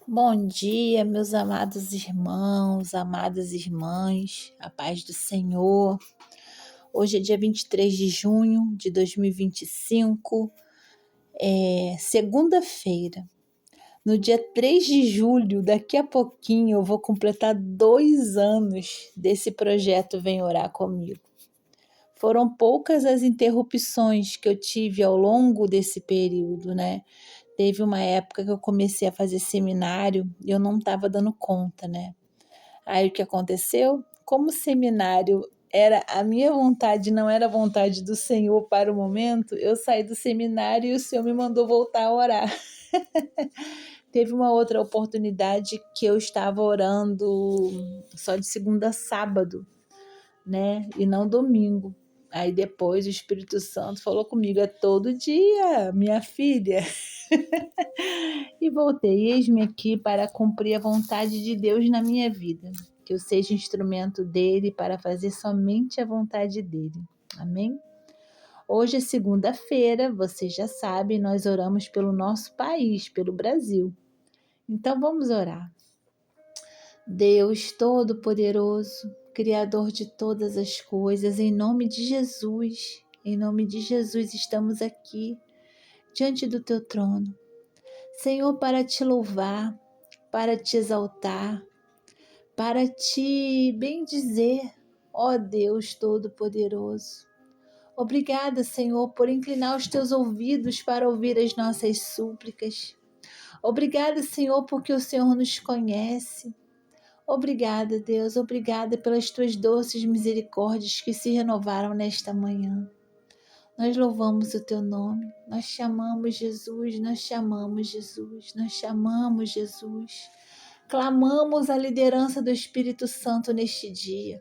Bom dia, meus amados irmãos, amadas irmãs, a paz do Senhor. Hoje é dia 23 de junho de 2025, segunda-feira. No dia 3 de julho, daqui a pouquinho, eu vou completar 2 anos desse projeto Vem Orar Comigo. Foram poucas as interrupções que eu tive ao longo desse período, né? Teve uma época que eu comecei a fazer seminário e eu não estava dando conta, né? Aí o que aconteceu? Como o seminário era a minha vontade, não era a vontade do Senhor para o momento, eu saí do seminário e o Senhor me mandou voltar a orar. Teve uma outra oportunidade que eu estava orando só de segunda a sábado, né? E não domingo. Aí depois o Espírito Santo falou comigo, é todo dia, minha filha. E voltei, eis-me aqui para cumprir a vontade de Deus na minha vida. Que eu seja instrumento dele para fazer somente a vontade dele. Amém? Hoje é segunda-feira, você já sabe, nós oramos pelo nosso país, pelo Brasil. Então vamos orar. Deus Todo-Poderoso, Criador de todas as coisas, em nome de Jesus estamos aqui, diante do teu trono. Senhor, para te louvar, para te exaltar, para te bendizer, ó Deus Todo-Poderoso. Obrigada, Senhor, por inclinar os teus ouvidos para ouvir as nossas súplicas. Obrigada, Senhor, porque o Senhor nos conhece. Obrigada, Deus, obrigada pelas tuas doces misericórdias que se renovaram nesta manhã. Nós louvamos o teu nome, nós chamamos Jesus, nós chamamos Jesus, nós chamamos Jesus. Clamamos a liderança do Espírito Santo neste dia,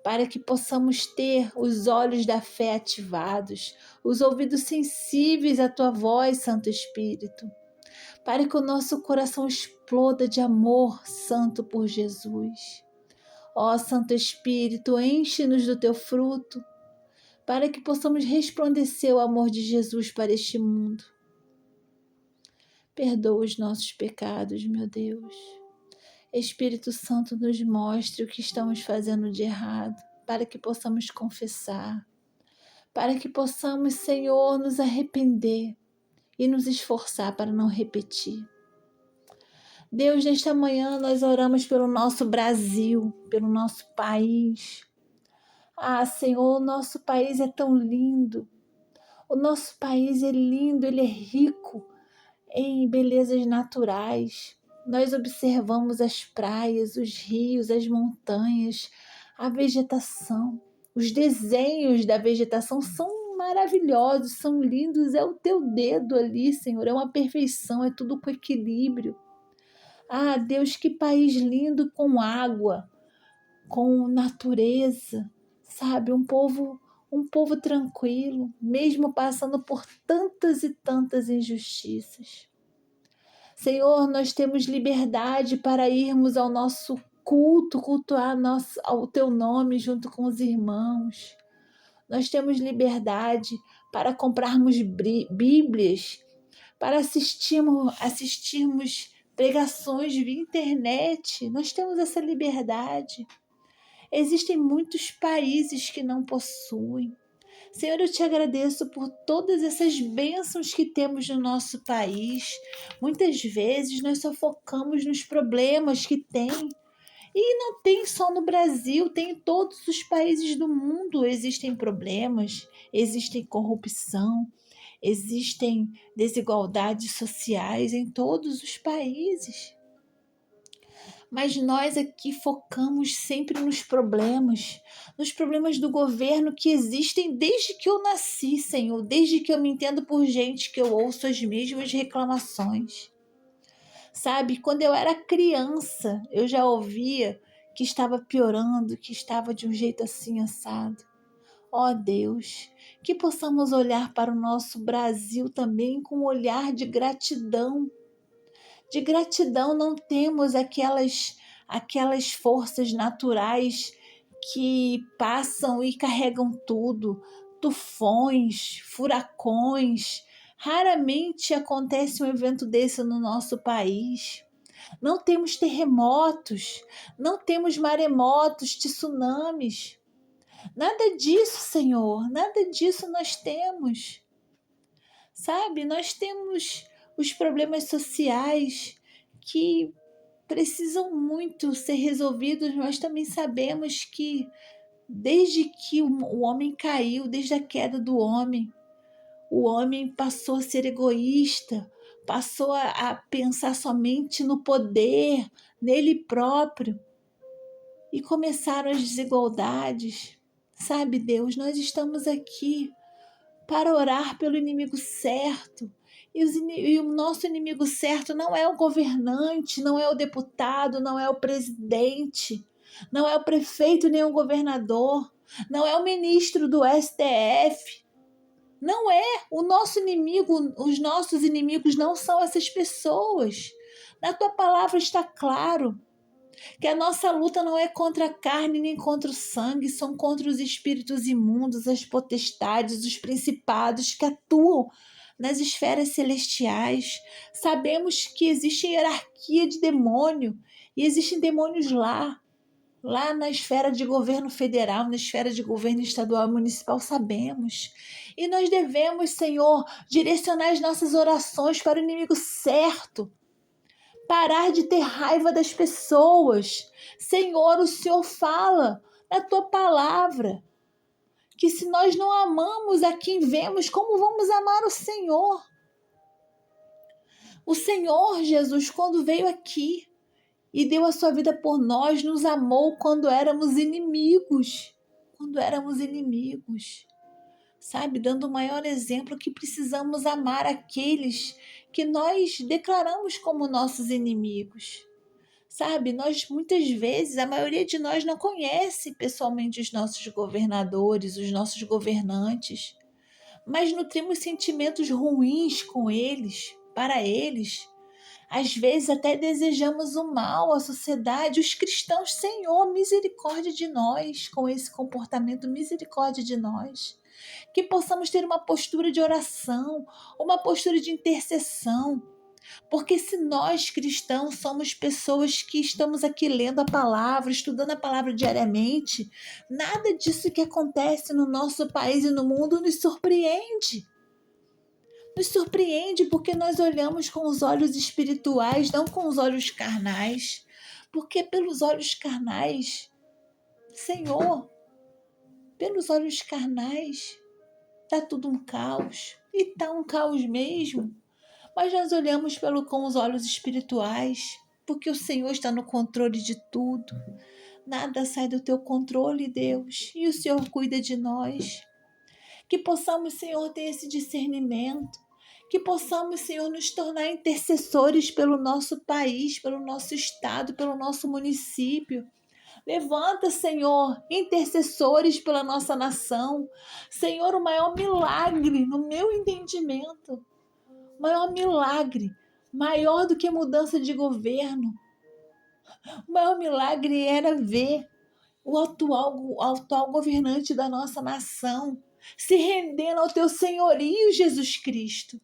para que possamos ter os olhos da fé ativados, os ouvidos sensíveis à tua voz, Santo Espírito, para que o nosso coração exploda de amor santo por Jesus. Ó Santo Espírito, enche-nos do teu fruto, para que possamos resplandecer o amor de Jesus para este mundo. Perdoa os nossos pecados, meu Deus. Espírito Santo, nos mostre o que estamos fazendo de errado, para que possamos confessar, para que possamos, Senhor, nos arrepender e nos esforçar para não repetir. Deus, nesta manhã nós oramos pelo nosso Brasil, pelo nosso país. Ah, Senhor, o nosso país é tão lindo. O nosso país é lindo, ele é rico em belezas naturais. Nós observamos as praias, os rios, as montanhas, a vegetação. Os desenhos da vegetação são maravilhosos, são lindos. É o teu dedo ali, Senhor, é uma perfeição, é tudo com equilíbrio. Ah, Deus, que país lindo, com água, com natureza, sabe? Um povo tranquilo, mesmo passando por tantas e tantas injustiças. Senhor, nós temos liberdade para irmos ao nosso culto, cultuar ao teu nome junto com os irmãos. Nós temos liberdade para comprarmos Bíblias, para assistirmos pregações via internet. Nós temos essa liberdade. Existem muitos países que não possuem. Senhor, eu te agradeço por todas essas bênçãos que temos no nosso país. Muitas vezes nós só focamos nos problemas que tem. E não tem só no Brasil, tem em todos os países do mundo. Existem problemas, existem corrupção, existem desigualdades sociais em todos os países. Mas nós aqui focamos sempre nos problemas do governo que existem desde que eu nasci, Senhor, desde que eu me entendo por gente, que eu ouço as mesmas reclamações. Sabe, quando eu era criança, eu já ouvia que estava piorando, que estava de um jeito assim assado. Ó Deus, que possamos olhar para o nosso Brasil também com um olhar de gratidão. De gratidão, não temos aquelas forças naturais que passam e carregam tudo, tufões, furacões. Raramente acontece um evento desse no nosso país. Não temos terremotos, não temos maremotos, tsunamis. Nada disso, Senhor, nada disso nós temos. Sabe, nós temos os problemas sociais que precisam muito ser resolvidos. Nós também sabemos que desde que o homem caiu, desde a queda do homem, o homem passou a ser egoísta, passou a pensar somente no poder, nele próprio, e começaram as desigualdades. Sabe, Deus, nós estamos aqui para orar pelo inimigo certo. E o nosso inimigo certo não é o governante, não é o deputado, não é o presidente, não é o prefeito nem o governador, não é o ministro do STF. Não é o nosso inimigo, os nossos inimigos não são essas pessoas. Na tua palavra está claro que a nossa luta não é contra a carne nem contra o sangue, são contra os espíritos imundos, as potestades, os principados que atuam nas esferas celestiais. Sabemos que existe hierarquia de demônio e existem demônios lá na esfera de governo federal, na esfera de governo estadual e municipal, sabemos. E nós devemos, Senhor, direcionar as nossas orações para o inimigo certo, parar de ter raiva das pessoas. Senhor, o Senhor fala na tua palavra que se nós não amamos a quem vemos, como vamos amar o Senhor? O Senhor Jesus, quando veio aqui e deu a sua vida por nós, nos amou quando éramos inimigos. Quando éramos inimigos. Sabe, dando o maior exemplo que precisamos amar aqueles que nós declaramos como nossos inimigos. Sabe, nós muitas vezes, a maioria de nós não conhece pessoalmente os nossos governadores, os nossos governantes, mas nutrimos sentimentos ruins com eles, para eles. Às vezes até desejamos o mal à sociedade, os cristãos. Senhor, misericórdia de nós com esse comportamento, misericórdia de nós. Que possamos ter uma postura de oração, uma postura de intercessão. Porque se nós cristãos somos pessoas que estamos aqui lendo a palavra, estudando a palavra diariamente, nada disso que acontece no nosso país e no mundo nos surpreende. Nos surpreende porque nós olhamos com os olhos espirituais, não com os olhos carnais. Porque pelos olhos carnais, Senhor, pelos olhos carnais, está tudo um caos. E está um caos mesmo. Mas nós olhamos com os olhos espirituais, porque o Senhor está no controle de tudo. Nada sai do teu controle, Deus, e o Senhor cuida de nós. Que possamos, Senhor, ter esse discernimento. Que possamos, Senhor, nos tornar intercessores pelo nosso país, pelo nosso estado, pelo nosso município. Levanta, Senhor, intercessores pela nossa nação. Senhor, o maior milagre, no meu entendimento, o maior milagre, maior do que mudança de governo, o maior milagre era ver o atual governante da nossa nação se rendendo ao teu senhorio, Jesus Cristo,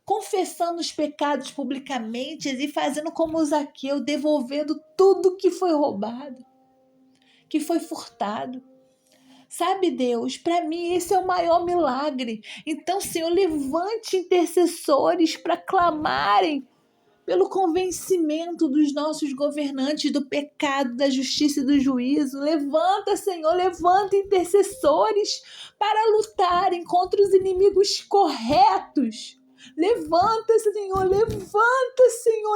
confessando os pecados publicamente e fazendo como Zaqueu, devolvendo tudo que foi roubado, que foi furtado. Sabe, Deus, para mim esse é o maior milagre. Então, Senhor, levante intercessores para clamarem pelo convencimento dos nossos governantes do pecado, da justiça e do juízo. Levanta, Senhor, levanta intercessores para lutarem contra os inimigos corretos. Levanta, Senhor,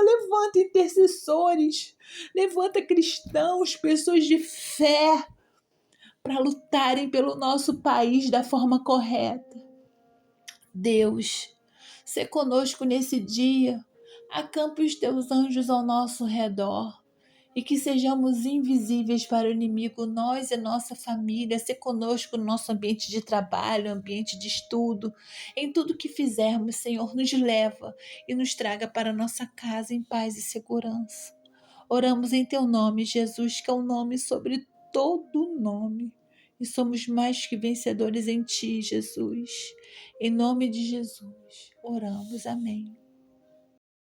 levanta intercessores. Levanta cristãos, pessoas de fé, para lutarem pelo nosso país da forma correta. Deus, sê conosco nesse dia. Acampe os teus anjos ao nosso redor e que sejamos invisíveis para o inimigo, nós e nossa família. Sê conosco no nosso ambiente de trabalho, ambiente de estudo, em tudo que fizermos. Senhor, nos leva e nos traga para nossa casa em paz e segurança. Oramos em teu nome, Jesus, que é o nome sobre todo nome. E somos mais que vencedores em ti, Jesus. Em nome de Jesus, oramos. Amém.